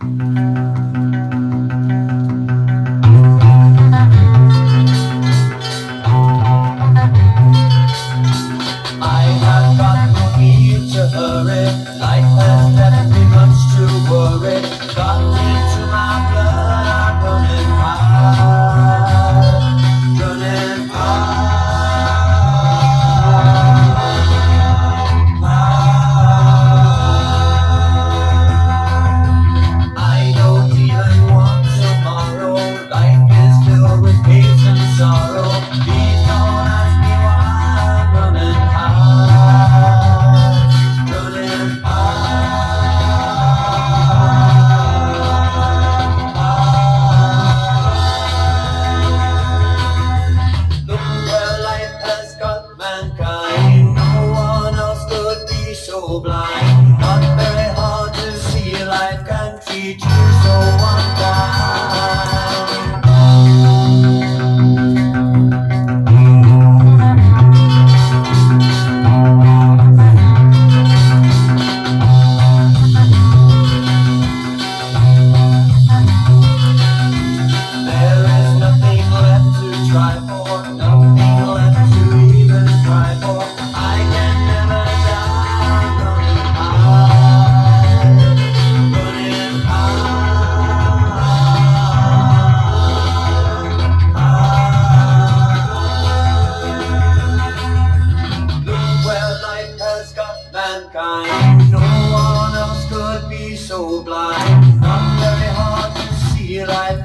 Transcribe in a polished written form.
I have got no need to hurry. Life has left me much to worry. Got into my blood, I'm running high, running high. I don't even want tomorrow. Life is filled with pain and sorrow. Please don't ask me why I'm running high, running high. Look where life has got mankind. No one else could be so blind. Not very hard to see life can treat you so unkind. There is nothing left to try for, nothing left to even try for. I can never die, running high, running high. Look where life has got mankind. No one else could be so blind. Not very hard to see life.